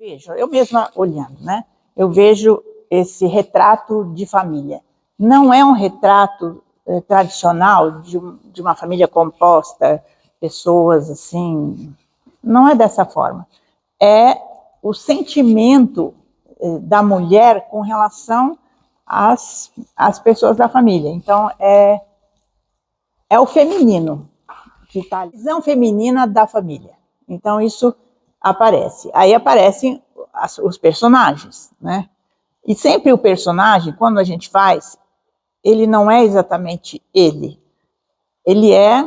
vejo, eu mesma olhando, né? Eu vejo esse retrato de família. Não é um retrato tradicional de uma família composta, pessoas assim, não é dessa forma. É o sentimento da mulher com relação às pessoas da família. Então, é o feminino, que está a visão feminina da família. Então, isso aparece. Aí aparecem os personagens, né? E sempre o personagem, quando a gente faz, ele não é exatamente ele. Ele é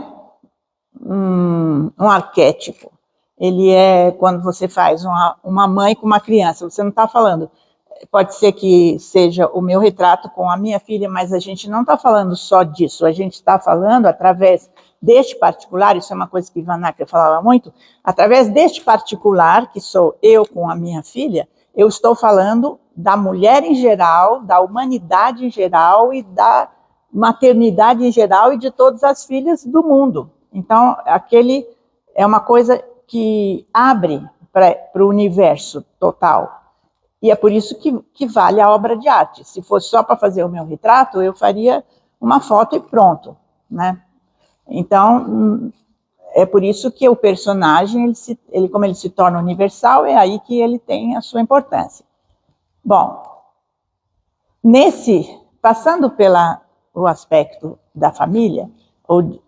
um arquétipo. Ele é quando você faz uma mãe com uma criança. Você não está falando, pode ser que seja o meu retrato com a minha filha, mas a gente não está falando só disso. A gente está falando através deste particular, isso é uma coisa que Van Acker falava muito, através deste particular, que sou eu com a minha filha, eu estou falando da mulher em geral, da humanidade em geral e da maternidade em geral e de todas as filhas do mundo. Então, aquele é uma coisa que abre para o universo total. E é por isso que vale a obra de arte. Se fosse só para fazer o meu retrato, eu faria uma foto e pronto, né? Então, é por isso que o personagem, como ele se torna universal, é aí que ele tem a sua importância. Bom, passando pelo aspecto da família, ou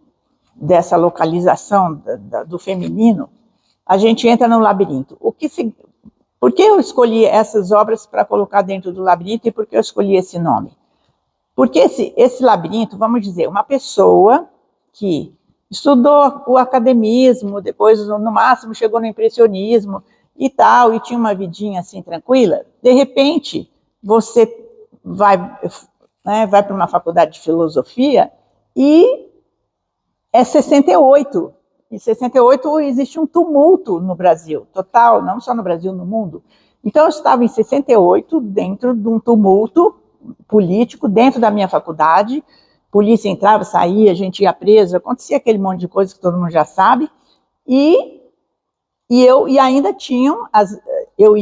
dessa localização do feminino, a gente entra no labirinto. Por que eu escolhi essas obras para colocar dentro do labirinto e por que eu escolhi esse nome? Porque esse labirinto, vamos dizer, uma pessoa que estudou o academismo, depois no máximo chegou no impressionismo e tal, e tinha uma vidinha assim tranquila, de repente você vai para uma faculdade de filosofia e é 68. Em 68 existe um tumulto no Brasil, total, não só no Brasil, no mundo. Então eu estava em 68 dentro de um tumulto político, dentro da minha faculdade, polícia entrava, saía, a gente ia preso, acontecia aquele monte de coisa que todo mundo já sabe, e ainda tinham, eu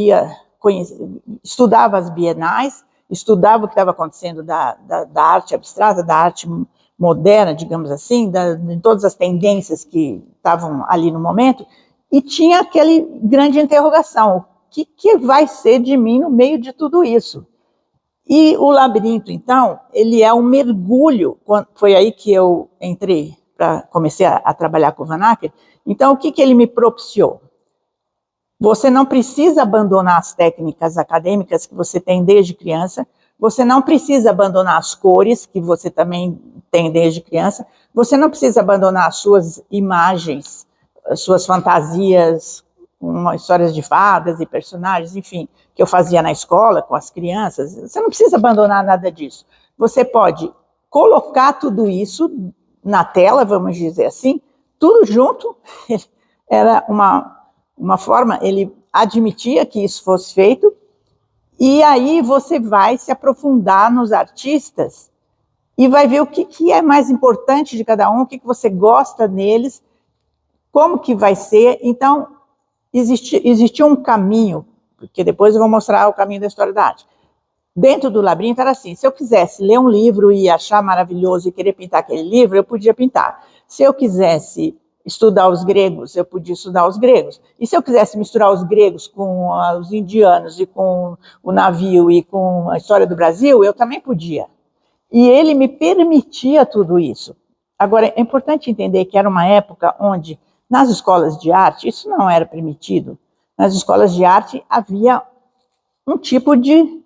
estudava as bienais, estudava o que estava acontecendo da arte abstrata, da arte moderna, digamos assim, de todas as tendências que estavam ali no momento, e tinha aquele grande interrogação, o que vai ser de mim no meio de tudo isso? E o labirinto, então, ele é um mergulho, foi aí que eu entrei, comecei a trabalhar com o Van Acker. Então, o que ele me propiciou? Você não precisa abandonar as técnicas acadêmicas que você tem desde criança, você não precisa abandonar as cores que você também tem desde criança, você não precisa abandonar as suas imagens, as suas fantasias, histórias de fadas e personagens, enfim, que eu fazia na escola com as crianças. Você não precisa abandonar nada disso. Você pode colocar tudo isso na tela, vamos dizer assim, tudo junto. Era uma forma, ele admitia que isso fosse feito, e aí você vai se aprofundar nos artistas e vai ver o que é mais importante de cada um, o que você gosta neles, como que vai ser. Então, existia um caminho, porque depois eu vou mostrar o caminho da história da arte. Dentro do labirinto era assim, se eu quisesse ler um livro e achar maravilhoso e querer pintar aquele livro, eu podia pintar. Se eu quisesse estudar os gregos, eu podia estudar os gregos. E se eu quisesse misturar os gregos com os indianos e com o navio e com a história do Brasil, eu também podia. E ele me permitia tudo isso. Agora, é importante entender que era uma época onde, nas escolas de arte, isso não era permitido. Nas escolas de arte havia um tipo de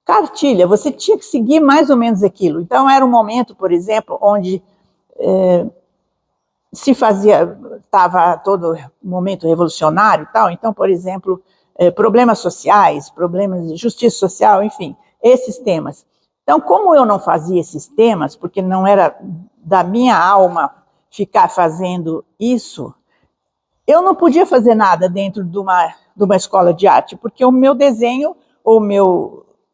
cartilha, você tinha que seguir mais ou menos aquilo. Então, era um momento, por exemplo, onde estava todo momento revolucionário e tal. Então, por exemplo, problemas sociais, problemas de justiça social, enfim, esses temas. Então, como eu não fazia esses temas, porque não era da minha alma ficar fazendo isso, eu não podia fazer nada dentro de uma escola de arte, porque o meu desenho,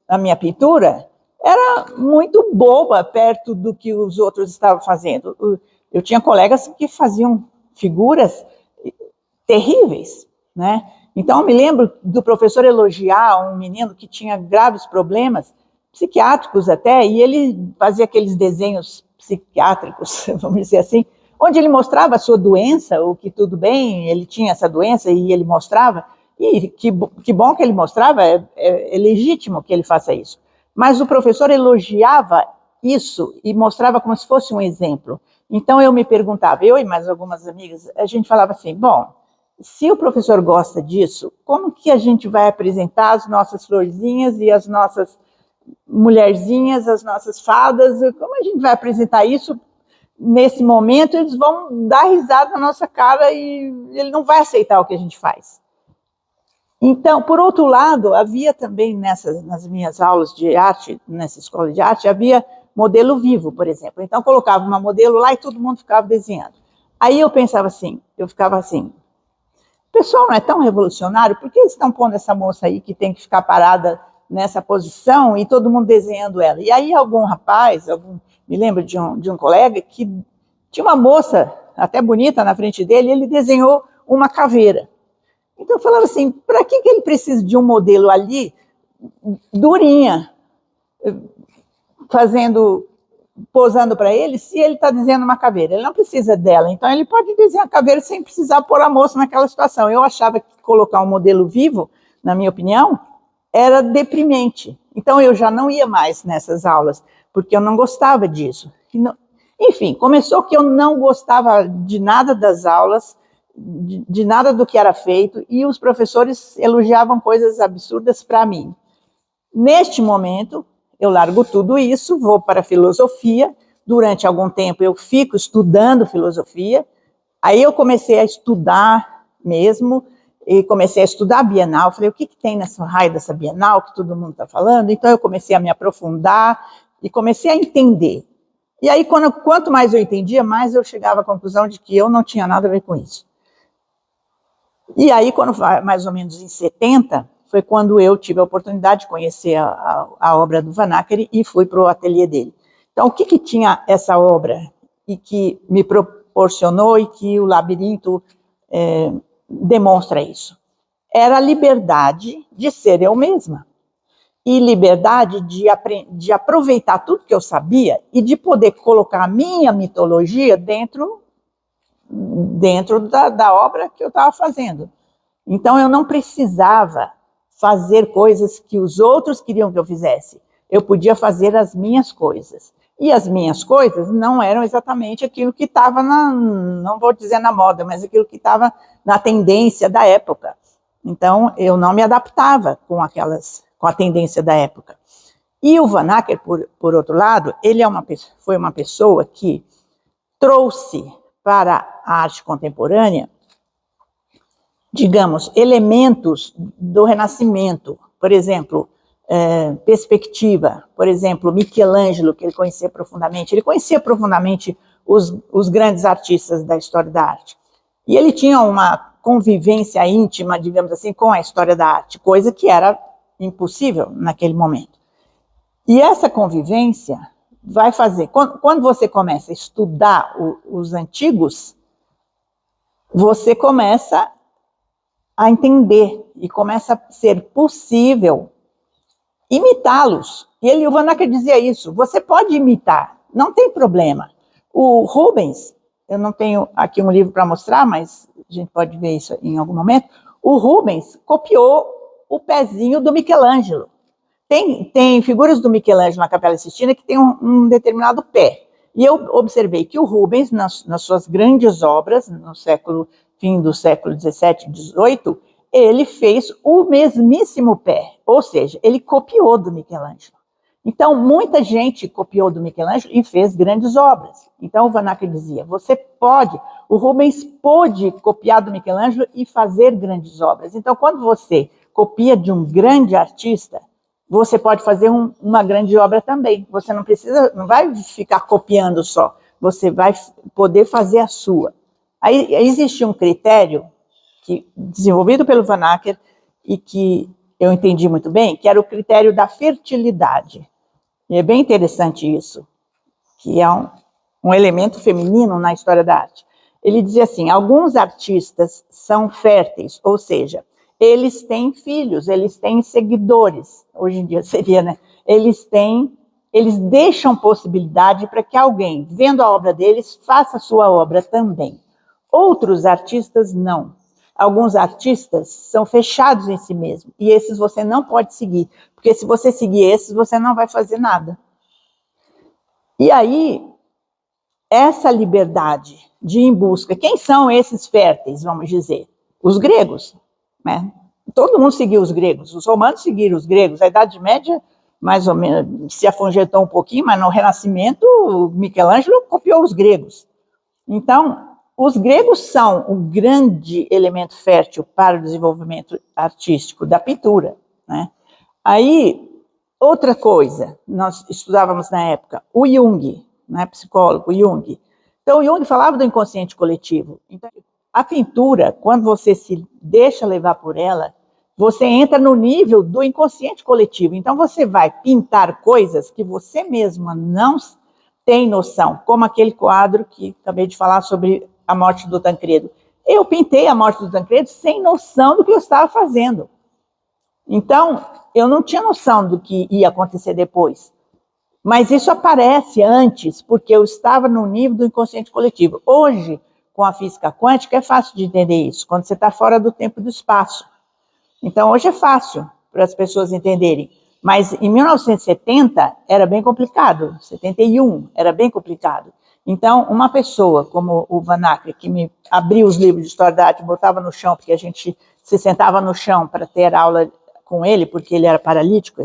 a minha pintura, era muito boba perto do que os outros estavam fazendo. Eu tinha colegas que faziam figuras terríveis, né? Então, eu me lembro do professor elogiar um menino que tinha graves problemas, psiquiátricos até, e ele fazia aqueles desenhos psiquiátricos, vamos dizer assim, onde ele mostrava a sua doença, o que tudo bem, ele tinha essa doença e ele mostrava, e que bom que ele mostrava, é legítimo que ele faça isso. Mas o professor elogiava isso e mostrava como se fosse um exemplo. Então eu me perguntava, eu e mais algumas amigas, a gente falava assim, bom, se o professor gosta disso, como que a gente vai apresentar as nossas florzinhas e as nossas mulherzinhas, as nossas fadas, como a gente vai apresentar isso nesse momento? Eles vão dar risada na nossa cara e ele não vai aceitar o que a gente faz. Então, por outro lado, havia também nas minhas aulas de arte, nessa escola de arte, havia modelo vivo, por exemplo. Então, colocava uma modelo lá e todo mundo ficava desenhando. Aí eu pensava assim, eu ficava assim, o pessoal não é tão revolucionário, por que eles estão pondo essa moça aí que tem que ficar parada nessa posição e todo mundo desenhando ela? E aí algum rapaz, me lembro de um colega que tinha uma moça até bonita na frente dele, e ele desenhou uma caveira. Então eu falava assim, para que ele precisa de um modelo ali, durinha, posando para ele, se ele está desenhando uma caveira? Ele não precisa dela, então ele pode desenhar a caveira sem precisar pôr a moça naquela situação. Eu achava que colocar um modelo vivo, na minha opinião, era deprimente. Então eu já não ia mais nessas aulas, porque eu não gostava disso. Enfim, começou que eu não gostava de nada das aulas, de nada do que era feito, e os professores elogiavam coisas absurdas para mim. Neste momento, eu largo tudo isso, vou para a filosofia, durante algum tempo eu fico estudando filosofia, aí eu comecei a estudar mesmo, e comecei a estudar a Bienal, falei, o que tem nessa raio dessa Bienal que todo mundo está falando? Então eu comecei a me aprofundar e comecei a entender. E aí, quanto mais eu entendia, mais eu chegava à conclusão de que eu não tinha nada a ver com isso. E aí, mais ou menos em 70, foi quando eu tive a oportunidade de conhecer a obra do Van Acker e fui para o ateliê dele. Então, o que tinha essa obra e que me proporcionou e que o labirinto demonstra isso? Era a liberdade de ser eu mesma e liberdade de aproveitar tudo que eu sabia e de poder colocar a minha mitologia dentro da obra que eu estava fazendo. Então, eu não precisava fazer coisas que os outros queriam que eu fizesse. Eu podia fazer as minhas coisas. E as minhas coisas não eram exatamente aquilo que estava não vou dizer na moda, mas aquilo que estava na tendência da época. Então, eu não me adaptava com a tendência da época. E o Van Acker, por outro lado, ele foi uma pessoa que trouxe para a arte contemporânea, digamos, elementos do Renascimento, por exemplo, perspectiva, por exemplo, Michelangelo, que ele conhecia profundamente os grandes artistas da história da arte. E ele tinha uma convivência íntima, digamos assim, com a história da arte, coisa que era impossível naquele momento. E essa convivência vai fazer, quando você começa a estudar os antigos, você começa a entender e começa a ser possível imitá-los. E o Van Acker dizia isso, você pode imitar, não tem problema. O Rubens, eu não tenho aqui um livro para mostrar, mas a gente pode ver isso em algum momento, o Rubens copiou o pezinho do Michelangelo. Tem figuras do Michelangelo na Capela Sistina que tem um determinado pé. E eu observei que o Rubens, nas suas grandes obras, fim do século XVII e XVIII, ele fez o mesmíssimo pé, ou seja, ele copiou do Michelangelo. Então, muita gente copiou do Michelangelo e fez grandes obras. Então, o Van Acker dizia, o Rubens pôde copiar do Michelangelo e fazer grandes obras. Então, quando você copia de um grande artista, você pode fazer uma grande obra também. Você não vai ficar copiando só, você vai poder fazer a sua. Aí existe um critério desenvolvido pelo Van Acker e que eu entendi muito bem, que era o critério da fertilidade. E é bem interessante isso, que é um elemento feminino na história da arte. Ele dizia assim, alguns artistas são férteis, ou seja, eles têm filhos, eles têm seguidores, hoje em dia seria, né? Eles deixam possibilidade para que alguém, vendo a obra deles, faça a sua obra também. Outros artistas não. Alguns artistas são fechados em si mesmos, e esses você não pode seguir, porque se você seguir esses, você não vai fazer nada. E aí, essa liberdade de ir em busca, quem são esses férteis, vamos dizer? Os gregos, né? Todo mundo seguiu os gregos, os romanos seguiram os gregos, a Idade Média mais ou menos se afungentou um pouquinho, mas no Renascimento, Michelangelo copiou os gregos. Então, os gregos são um grande elemento fértil para o desenvolvimento artístico da pintura, né? Aí, outra coisa, nós estudávamos na época, o Jung, né, psicólogo Jung. Então, o Jung falava do inconsciente coletivo. Então, a pintura, quando você se deixa levar por ela, você entra no nível do inconsciente coletivo. Então, você vai pintar coisas que você mesma não tem noção, como aquele quadro que acabei de falar sobre a morte do Tancredo. Eu pintei a morte do Tancredo sem noção do que eu estava fazendo. Então, eu não tinha noção do que ia acontecer depois. Mas isso aparece antes, porque eu estava no nível do inconsciente coletivo. Hoje, com a física quântica, é fácil de entender isso, quando você está fora do tempo e do espaço. Então, hoje é fácil para as pessoas entenderem. Mas em 1970 era bem complicado, 71 era bem complicado. Então, uma pessoa como o Van Acker, que me abriu os livros de História da Arte e botava no chão, porque a gente se sentava no chão para ter aula com ele, porque ele era paralítico,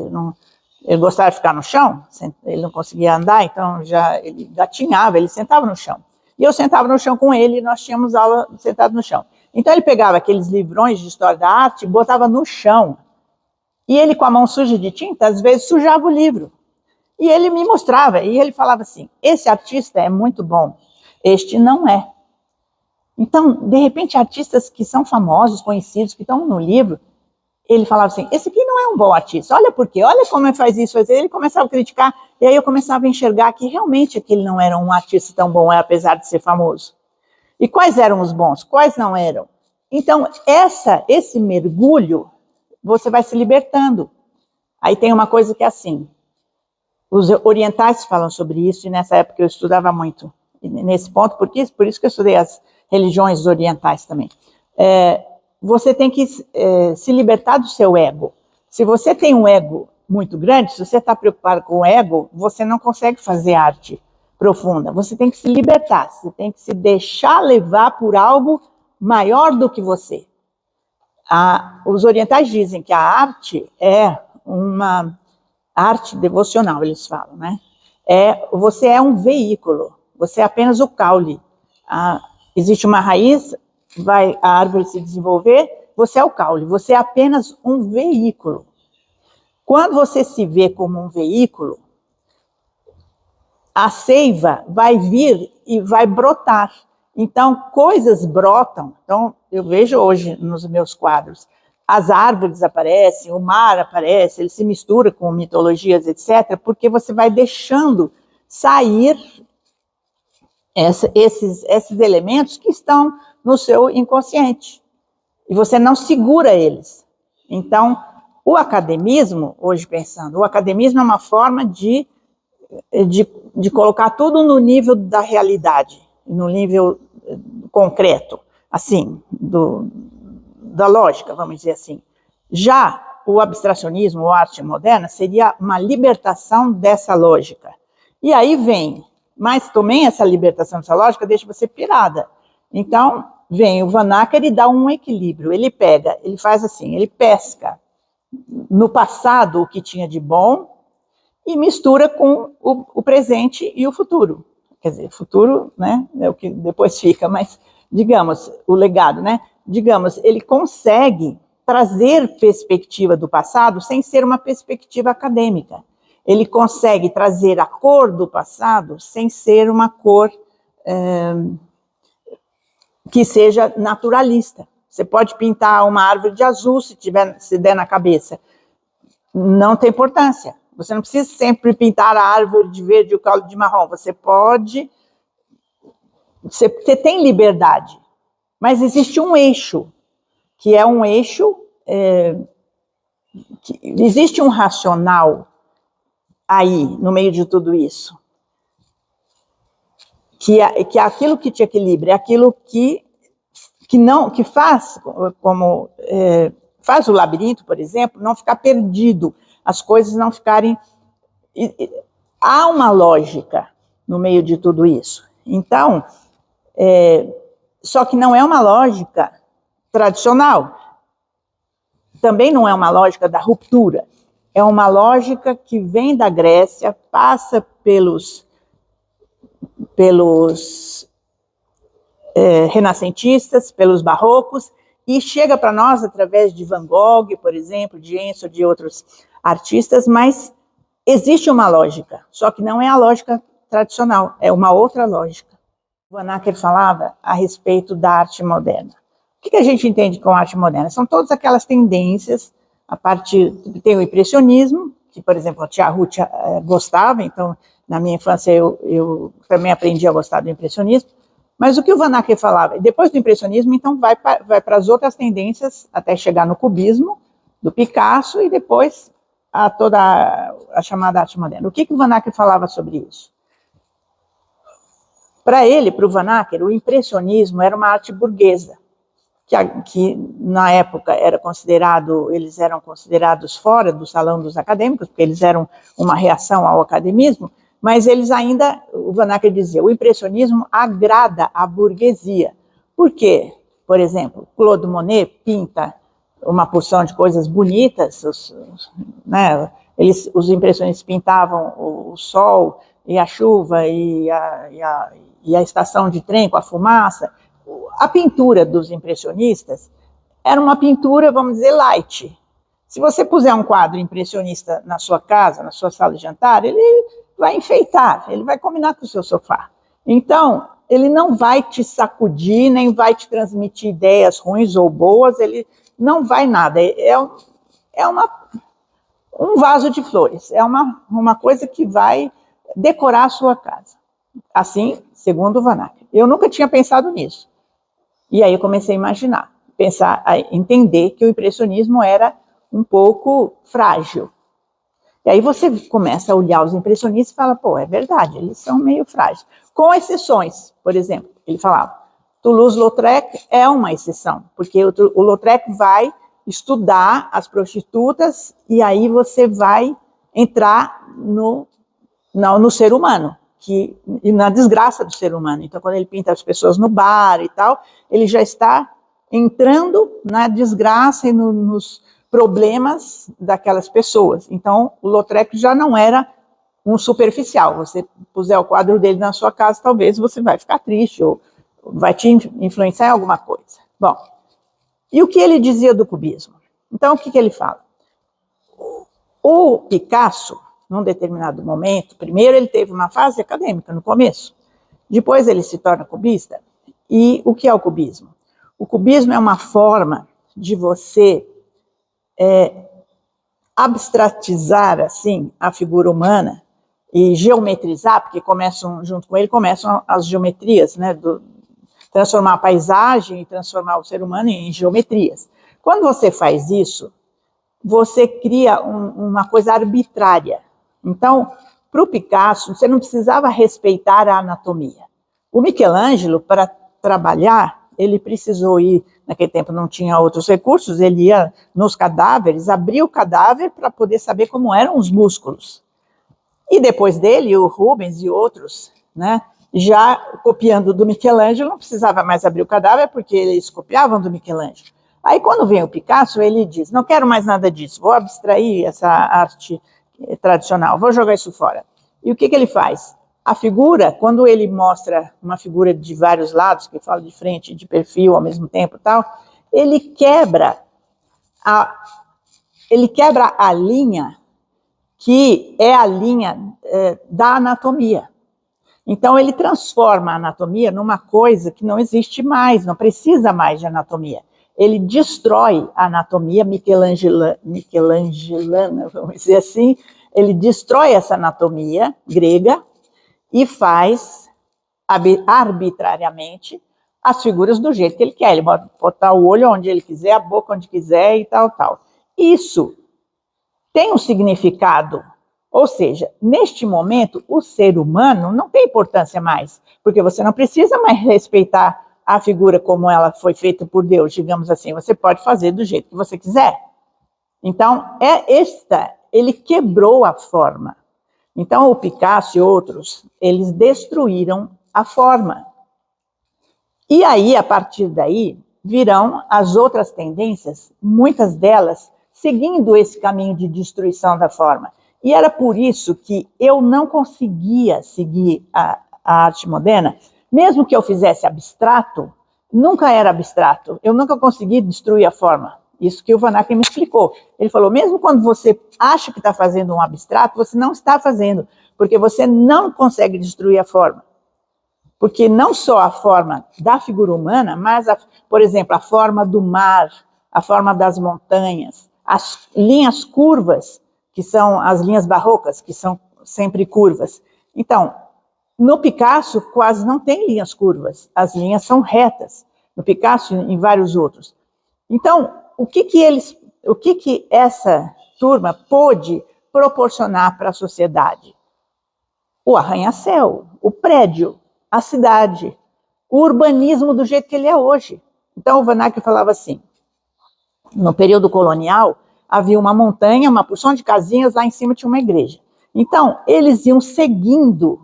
ele gostava de ficar no chão, ele não conseguia andar, então ele gatinhava, ele sentava no chão. E eu sentava no chão com ele e nós tínhamos aula sentado no chão. Então ele pegava aqueles livrões de História da Arte e botava no chão. E ele, com a mão suja de tinta, às vezes sujava o livro. E ele me mostrava, e ele falava assim, esse artista é muito bom, este não é. Então, de repente, artistas que são famosos, conhecidos, que estão no livro, ele falava assim, esse aqui não é um bom artista, olha por quê, olha como ele faz isso, ele começava a criticar, e aí eu começava a enxergar que realmente aquele não era um artista tão bom, apesar de ser famoso. E quais eram os bons, quais não eram? Então, esse mergulho, você vai se libertando. Aí tem uma coisa que é assim, os orientais falam sobre isso, e nessa época eu estudava muito nesse ponto, por isso que eu estudei as religiões orientais também. Você tem que se libertar do seu ego. Se você tem um ego muito grande, se você está preocupado com o ego, você não consegue fazer arte profunda. Você tem que se libertar, você tem que se deixar levar por algo maior do que você. Os orientais dizem que a arte é uma arte devocional, eles falam, né? Você é um veículo, você é apenas o caule. Existe uma raiz, vai a árvore se desenvolver, você é o caule, você é apenas um veículo. Quando você se vê como um veículo, a seiva vai vir e vai brotar. Então, coisas brotam. Então, eu vejo hoje nos meus quadros, as árvores aparecem, o mar aparece, ele se mistura com mitologias, etc., porque você vai deixando sair esses elementos que estão no seu inconsciente. E você não segura eles. Então, o academismo, hoje pensando, o academismo é uma forma de colocar tudo no nível da realidade, no nível concreto, assim, da lógica, vamos dizer assim. Já o abstracionismo, ou arte moderna, seria uma libertação dessa lógica. E aí vem, mas também essa libertação dessa lógica deixa você pirada. Então, vem o Van Acker e dá um equilíbrio. Ele pega, ele faz assim, ele pesca no passado o que tinha de bom e mistura com o presente e o futuro. Quer dizer, futuro, né, é o que depois fica, mas, digamos, o legado, né? Digamos, ele consegue trazer perspectiva do passado sem ser uma perspectiva acadêmica. Ele consegue trazer a cor do passado sem ser uma cor que seja naturalista. Você pode pintar uma árvore de azul se der na cabeça. Não tem importância. Você não precisa sempre pintar a árvore de verde e o caule de marrom. Você pode... Você tem liberdade. Mas existe um eixo, que é um eixo que existe um racional aí, no meio de tudo isso, que aquilo que te equilibra, é aquilo que faz, faz o labirinto, por exemplo, não ficar perdido, as coisas não ficarem... Há uma lógica no meio de tudo isso. Então, só que não é uma lógica tradicional. Também não é uma lógica da ruptura. É uma lógica que vem da Grécia, passa pelos renascentistas, pelos barrocos, e chega para nós através de Van Gogh, por exemplo, de Ensor, de outros artistas, mas existe uma lógica, só que não é a lógica tradicional, é uma outra lógica. O Van Acker falava a respeito da arte moderna. O que a gente entende com arte moderna? São todas aquelas tendências, a partir... Tem o impressionismo, que, por exemplo, a tia Ruth gostava, então, na minha infância, eu também aprendi a gostar do impressionismo. Mas o que o Van Acker falava? Depois do impressionismo, então, vai para as outras tendências, até chegar no cubismo, do Picasso, e depois a toda a chamada arte moderna. O que o Van Acker falava sobre isso? Para ele, para o Van Acker, o impressionismo era uma arte burguesa, que na época eles eram considerados fora do salão dos acadêmicos, porque eles eram uma reação ao academismo, mas eles ainda, o Van Acker dizia, o impressionismo agrada a burguesia. Por quê? Por exemplo, Claude Monet pinta uma porção de coisas bonitas, os impressionistas pintavam o sol e a chuva e a estação de trem com a fumaça. A pintura dos impressionistas era uma pintura, vamos dizer, light. Se você puser um quadro impressionista na sua casa, na sua sala de jantar, ele vai enfeitar, ele vai combinar com o seu sofá. Então, ele não vai te sacudir, nem vai te transmitir ideias ruins ou boas, ele não vai nada. Um vaso de flores, é uma coisa que vai decorar a sua casa. Assim, segundo o Van Acker. Eu nunca tinha pensado nisso. E aí eu comecei a imaginar, a entender que o impressionismo era um pouco frágil. E aí você começa a olhar os impressionistas e fala, pô, é verdade, eles são meio frágeis. Com exceções, por exemplo, ele falava, Toulouse-Lautrec é uma exceção, porque o Lautrec vai estudar as prostitutas e aí você vai entrar no ser humano, e na desgraça do ser humano. Então, quando ele pinta as pessoas no bar e tal, ele já está entrando na desgraça e nos problemas daquelas pessoas. Então, o Lautrec já não era um superficial. Você puser o quadro dele na sua casa, talvez você vai ficar triste ou vai te influenciar em alguma coisa. Bom, e o que ele dizia do cubismo? Então, o que ele fala? O Picasso, num determinado momento, primeiro ele teve uma fase acadêmica no começo, depois ele se torna cubista. E o que é o cubismo? O cubismo é uma forma de você abstratizar, assim, a figura humana e geometrizar, porque junto com ele começam as geometrias, né, transformar a paisagem e transformar o ser humano em geometrias. Quando você faz isso, você cria uma coisa arbitrária. Então, para o Picasso, você não precisava respeitar a anatomia. O Michelangelo, para trabalhar, ele precisou ir, naquele tempo não tinha outros recursos, ele ia nos cadáveres, abria o cadáver para poder saber como eram os músculos. E depois dele, o Rubens e outros, né, já copiando do Michelangelo, não precisava mais abrir o cadáver, porque eles copiavam do Michelangelo. Aí, quando vem o Picasso, ele diz, não quero mais nada disso, vou abstrair essa arte tradicional, vou jogar isso fora. E o que ele faz? A figura, quando ele mostra uma figura de vários lados, que fala de frente e de perfil ao mesmo tempo, tal, ele quebra a linha que é a linha da anatomia. Então, ele transforma a anatomia numa coisa que não existe mais, não precisa mais de anatomia. Ele destrói a anatomia michelangelana, vamos dizer assim, ele destrói essa anatomia grega e faz arbitrariamente as figuras do jeito que ele quer. Ele pode botar o olho onde ele quiser, a boca onde quiser e tal, tal. Isso tem um significado. Ou seja, neste momento, o ser humano não tem importância mais, porque você não precisa mais respeitar a figura como ela foi feita por Deus, digamos assim. Você pode fazer do jeito que você quiser. Então, ele quebrou a forma. Então, o Picasso e outros, eles destruíram a forma. E aí, a partir daí, virão as outras tendências, muitas delas seguindo esse caminho de destruição da forma. E era por isso que eu não conseguia seguir a arte moderna, mesmo que eu fizesse abstrato, nunca era abstrato, eu nunca consegui destruir a forma. Isso que o Van Acker me explicou. Ele falou, mesmo quando você acha que está fazendo um abstrato, você não está fazendo, porque você não consegue destruir a forma. Porque não só a forma da figura humana, mas, por exemplo, a forma do mar, a forma das montanhas, as linhas curvas, que são as linhas barrocas, que são sempre curvas. Então, no Picasso quase não tem linhas curvas, as linhas são retas. No Picasso e em vários outros. Então, o que essa turma pôde proporcionar para a sociedade? O arranha-céu, o prédio, a cidade, o urbanismo do jeito que ele é hoje. Então, o Van Acker falava assim, no período colonial, havia uma montanha, uma porção de casinhas, lá em cima tinha uma igreja. Então, eles iam seguindo,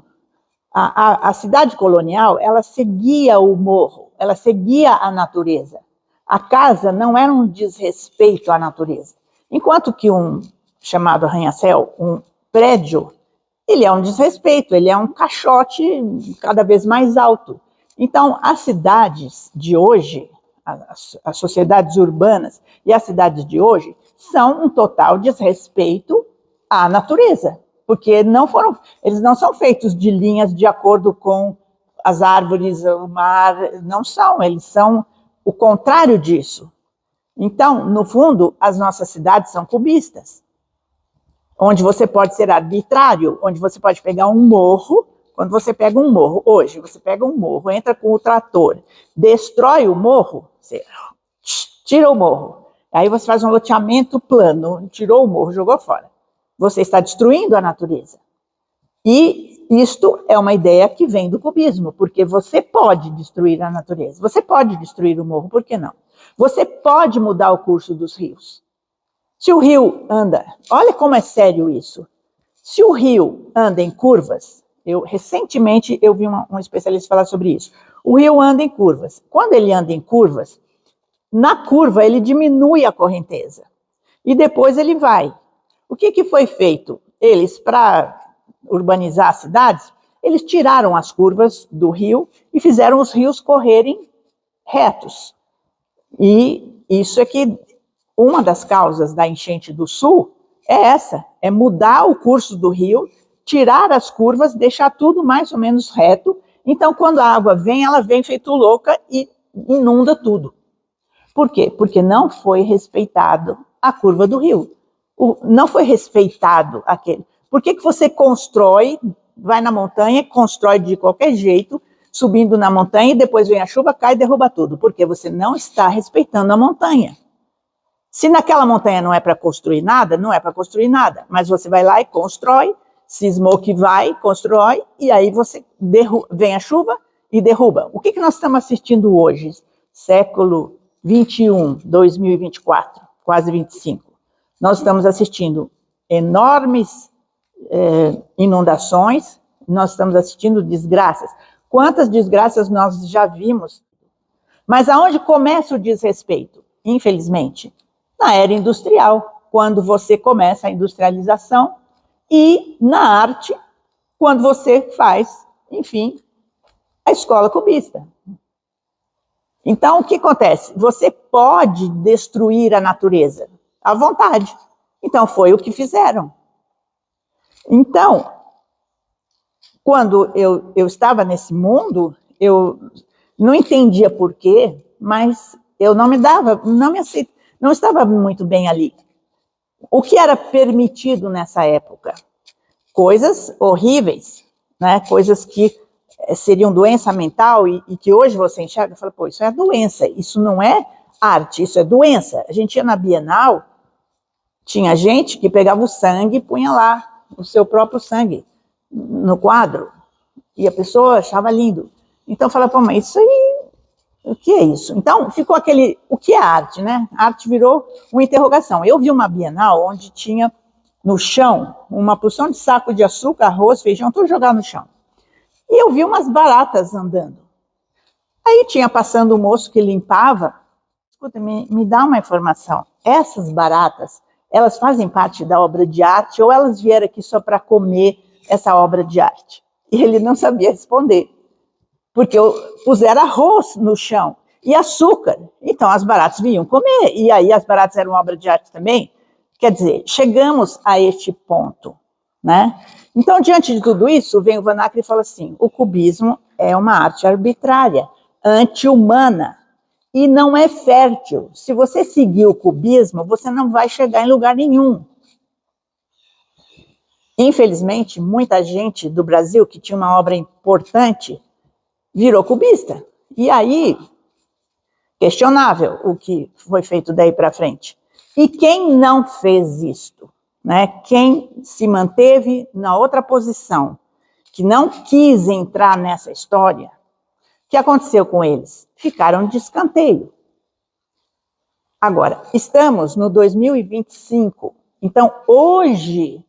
a cidade colonial, ela seguia o morro, ela seguia a natureza. A casa não era um desrespeito à natureza. Enquanto que um chamado arranha-céu, um prédio, ele é um desrespeito, ele é um caixote cada vez mais alto. Então, as cidades de hoje, as sociedades urbanas e as cidades de hoje, são um total desrespeito à natureza, porque eles não são feitos de linhas de acordo com as árvores, o mar, não são, eles são o contrário disso. Então, no fundo, as nossas cidades são cubistas, onde você pode ser arbitrário, onde você pode pegar um morro. Quando você pega um morro, hoje, você pega um morro, entra com o trator, destrói o morro, você tira o morro, aí você faz um loteamento plano, tirou o morro, jogou fora. Você está destruindo a natureza. E isto é uma ideia que vem do cubismo, porque você pode destruir a natureza, você pode destruir o morro, por que não? Você pode mudar o curso dos rios. Se o rio anda, olha como é sério isso, se o rio anda em curvas, recentemente eu vi um especialista falar sobre isso, o rio anda em curvas. Quando ele anda em curvas, na curva ele diminui a correnteza, e depois ele vai. O que foi feito? Eles, para urbanizar as cidades, eles tiraram as curvas do rio e fizeram os rios correrem retos. E isso é que uma das causas da enchente do sul é essa, é mudar o curso do rio, tirar as curvas, deixar tudo mais ou menos reto. Então, quando a água vem, ela vem feito louca e inunda tudo. Por quê? Porque não foi respeitado a curva do rio. Não foi respeitado aquele. Por que você constrói, vai na montanha, constrói de qualquer jeito, subindo na montanha, e depois vem a chuva, cai e derruba tudo? Porque você não está respeitando a montanha. Se naquela montanha não é para construir nada, não é para construir nada. Mas você vai lá e constrói, cismou que vai, constrói, e aí você vem a chuva e derruba. O que nós estamos assistindo hoje? Século 21, 2024, quase 25. Nós estamos assistindo enormes inundações, nós estamos assistindo desgraças. Quantas desgraças nós já vimos? Mas aonde começa o desrespeito? Infelizmente, na era industrial, quando você começa a industrialização, e na arte, quando você faz, enfim, a escola cubista. Então, o que acontece? Você pode destruir a natureza à vontade. Então, foi o que fizeram. Então, quando eu estava nesse mundo, eu não entendia por quê, mas eu não estava muito bem ali. O que era permitido nessa época? Coisas horríveis, né? Coisas que seriam doença mental e que hoje você enxerga e fala, pô, isso é doença, isso não é arte, isso é doença. A gente ia na Bienal, tinha gente que pegava o sangue e punha lá, o seu próprio sangue, no quadro, e a pessoa achava lindo. Então, falava, pô, mas isso aí, o que é isso? Então, ficou aquele, o que é arte, né? A arte virou uma interrogação. Eu vi uma Bienal onde tinha no chão uma porção de saco de açúcar, arroz, feijão, tudo jogado no chão. E eu vi umas baratas andando. Aí tinha passando um moço que limpava. Escuta, me dá uma informação. Essas baratas, elas fazem parte da obra de arte ou elas vieram aqui só para comer essa obra de arte? E ele não sabia responder, porque puseram arroz no chão e açúcar. Então as baratas vinham comer, e aí as baratas eram obra de arte também. Quer dizer, chegamos a este ponto, né? Então, diante de tudo isso, vem o Van Acker e fala assim, o cubismo é uma arte arbitrária, anti-humana, e não é fértil. Se você seguir o cubismo, você não vai chegar em lugar nenhum. Infelizmente, muita gente do Brasil que tinha uma obra importante virou cubista. E aí, questionável o que foi feito daí para frente. E quem não fez isto, né? Quem se manteve na outra posição, que não quis entrar nessa história, o que aconteceu com eles? Ficaram de escanteio. Agora, estamos no 2025, então hoje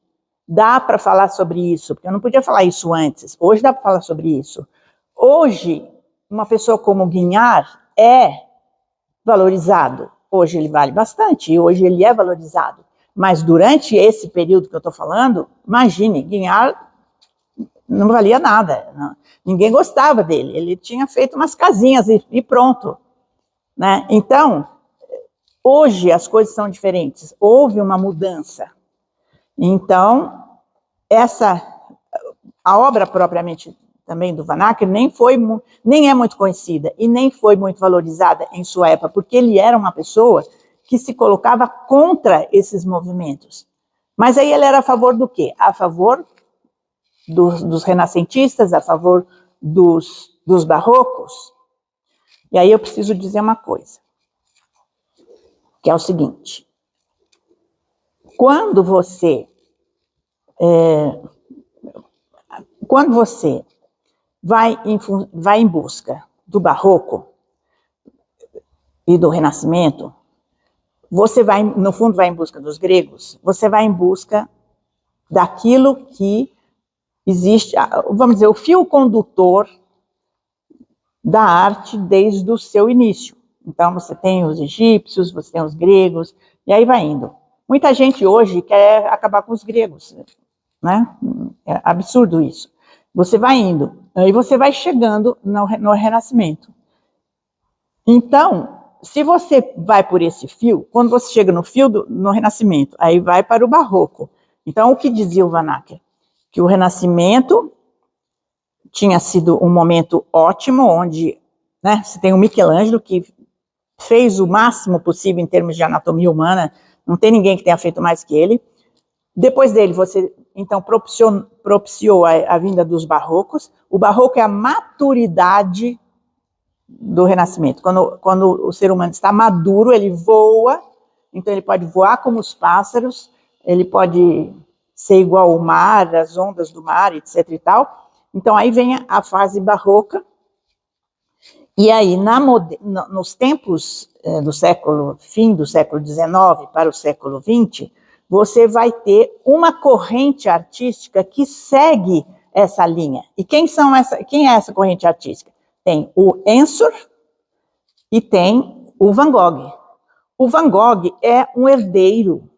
dá para falar sobre isso, porque eu não podia falar isso antes, hoje dá para falar sobre isso. Hoje, uma pessoa como Guignard é valorizado, hoje ele vale bastante, e hoje ele é valorizado, mas durante esse período que eu estou falando, imagine, Guignard não valia nada, não, ninguém gostava dele, ele tinha feito umas casinhas e pronto, né? Então, hoje as coisas são diferentes, houve uma mudança. Então, a obra propriamente também do Van Acker nem é muito conhecida e nem foi muito valorizada em sua época, porque ele era uma pessoa que se colocava contra esses movimentos. Mas aí ele era a favor do quê? A favor dos renascentistas, a favor dos barrocos. E aí eu preciso dizer uma coisa, que é o seguinte, quando você vai em busca do barroco e do renascimento, você vai, no fundo, vai em busca dos gregos, você vai em busca daquilo que existe, vamos dizer, o fio condutor da arte desde o seu início. Então, você tem os egípcios, você tem os gregos, e aí vai indo. Muita gente hoje quer acabar com os gregos, né? É absurdo isso. Você vai indo, aí você vai chegando no Renascimento. Então, se você vai por esse fio, quando você chega no Renascimento, aí vai para o Barroco. Então, o que dizia o Van Acker? Que o Renascimento tinha sido um momento ótimo, onde, né, você tem o Michelangelo, que fez o máximo possível em termos de anatomia humana, não tem ninguém que tenha feito mais que ele. Depois dele, você, então, propiciou a vinda dos barrocos. O barroco é a maturidade do Renascimento. Quando o ser humano está maduro, ele voa, então ele pode voar como os pássaros, ele pode ser igual ao mar, as ondas do mar, etc. e tal. Então, aí vem a fase barroca, e aí, nos tempos fim do século XIX para o século XX, você vai ter uma corrente artística que segue essa linha. E quem é essa corrente artística? Tem o Ensor e tem o Van Gogh. O Van Gogh é um herdeiro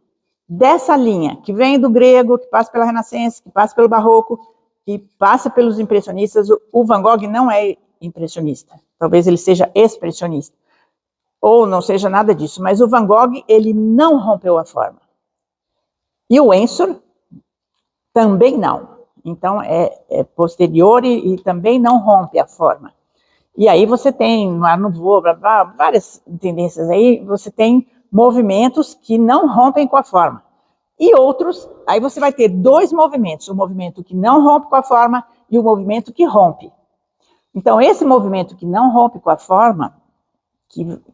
dessa linha, que vem do grego, que passa pela Renascença, que passa pelo Barroco, que passa pelos impressionistas. O Van Gogh não é impressionista, talvez ele seja expressionista, ou não seja nada disso, mas o Van Gogh, ele não rompeu a forma. E o Ensor também não. Então, é posterior e também não rompe a forma. E aí você tem, no Art Nouveau, várias tendências aí, você tem movimentos que não rompem com a forma. E outros, aí você vai ter dois movimentos, o movimento que não rompe com a forma e o movimento que rompe. Então, esse movimento que não rompe com a forma,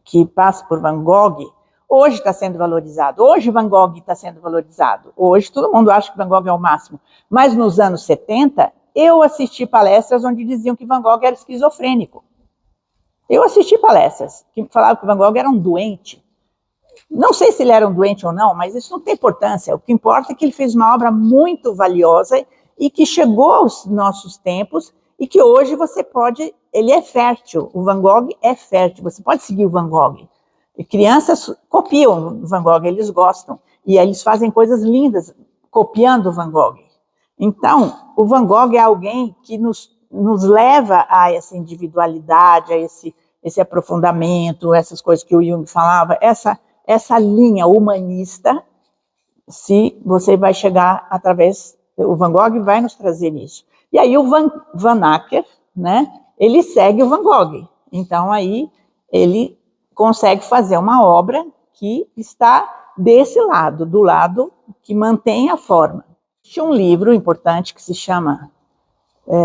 que passa por Van Gogh, hoje está sendo valorizado. Hoje Van Gogh está sendo valorizado. Hoje todo mundo acha que Van Gogh é o máximo. Mas nos anos 70, eu assisti palestras onde diziam que Van Gogh era esquizofrênico. Eu assisti palestras que falavam que Van Gogh era um doente. Não sei se ele era um doente ou não, mas isso não tem importância. O que importa é que ele fez uma obra muito valiosa e que chegou aos nossos tempos e que hoje você pode... Ele é fértil, o Van Gogh é fértil, você pode seguir o Van Gogh. E crianças copiam o Van Gogh, eles gostam. E eles fazem coisas lindas copiando o Van Gogh. Então, o Van Gogh é alguém que nos leva a essa individualidade, a esse aprofundamento, essas coisas que o Jung falava, essa linha humanista, se você vai chegar através... O Van Gogh vai nos trazer nisso. E aí o Van Acker, né, ele segue o Van Gogh. Então, aí ele consegue fazer uma obra que está desse lado, do lado que mantém a forma. Tinha um livro importante que se chama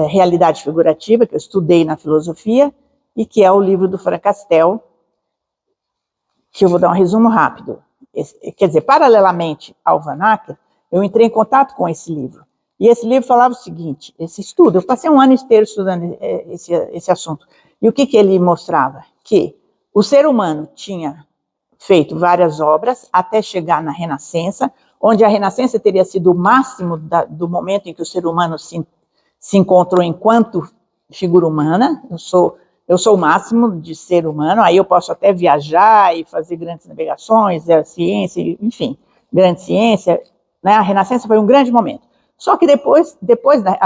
Realidade Figurativa, que eu estudei na filosofia, e que é o livro do Frank Castell, que eu vou dar um resumo rápido. Quer dizer, paralelamente ao Van Acker, eu entrei em contato com esse livro. E esse livro falava o seguinte, esse estudo, eu passei um ano inteiro estudando esse assunto. E o que ele mostrava? Que o ser humano tinha feito várias obras até chegar na Renascença, onde a Renascença teria sido o máximo do momento em que o ser humano se encontrou enquanto figura humana. Eu sou o máximo de ser humano, aí eu posso até viajar e fazer grandes navegações, ciência, enfim, grande ciência, né? A Renascença foi um grande momento. Só que depois da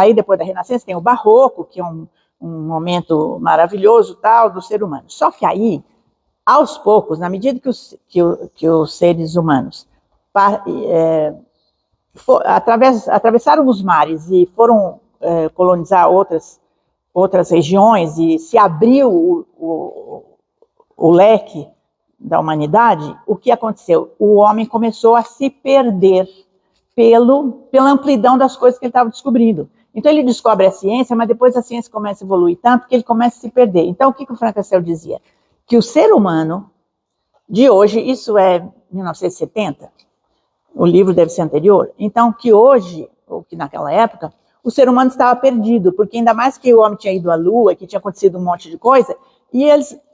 Renascença tem o Barroco, que é um momento maravilhoso tal do ser humano. Só que aí, aos poucos, na medida que os seres humanos atravessaram os mares e foram colonizar outras regiões e se abriu o leque da humanidade, o que aconteceu? O homem começou a se perder pela amplidão das coisas que ele estava descobrindo. Então ele descobre a ciência, mas depois a ciência começa a evoluir tanto que ele começa a se perder. Então o que o Frank Castell dizia? Que o ser humano de hoje, isso é 1970, o livro deve ser anterior, então que hoje, ou que naquela época, o ser humano estava perdido, porque ainda mais que o homem tinha ido à Lua, que tinha acontecido um monte de coisa, e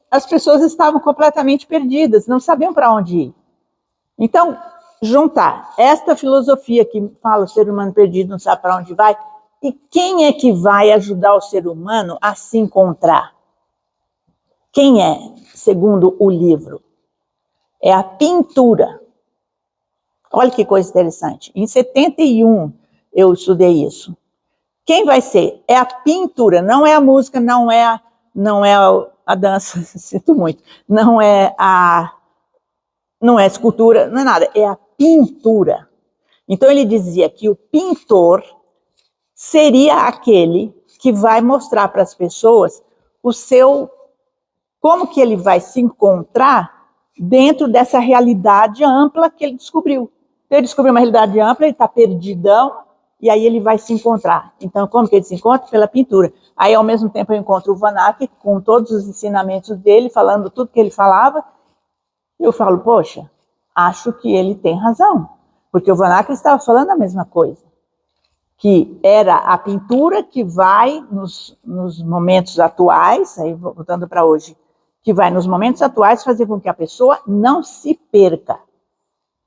as pessoas estavam completamente perdidas, não sabiam para onde ir. Então, juntar esta filosofia que fala o ser humano perdido, não sabe para onde vai, e quem é que vai ajudar o ser humano a se encontrar? Quem é, segundo o livro? É a pintura. Olha que coisa interessante. Em 71 eu estudei isso. Quem vai ser? É a pintura, não é a música, não é a dança, sinto muito, não é a escultura, não é nada, é a pintura. Então ele dizia que o pintor seria aquele que vai mostrar para as pessoas como que ele vai se encontrar dentro dessa realidade ampla que ele descobriu. Ele descobriu uma realidade ampla, ele está perdidão, e aí ele vai se encontrar. Então, como que ele se encontra? Pela pintura. Aí, ao mesmo tempo, eu encontro o Van Acker com todos os ensinamentos dele, falando tudo que ele falava. Eu falo, poxa, acho que ele tem razão. Porque o Van Acker estava falando a mesma coisa. Que era a pintura que vai nos momentos atuais, aí voltando para hoje, que vai nos momentos atuais fazer com que a pessoa não se perca.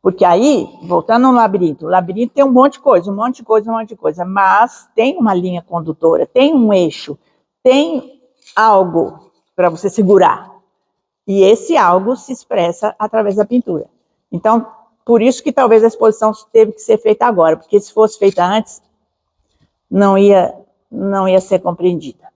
Porque aí, voltando no labirinto, o labirinto tem um monte de coisa, mas tem uma linha condutora, tem um eixo, tem algo para você segurar. E esse algo se expressa através da pintura. Então, por isso que talvez a exposição teve que ser feita agora, porque se fosse feita antes, não ia ser compreendida.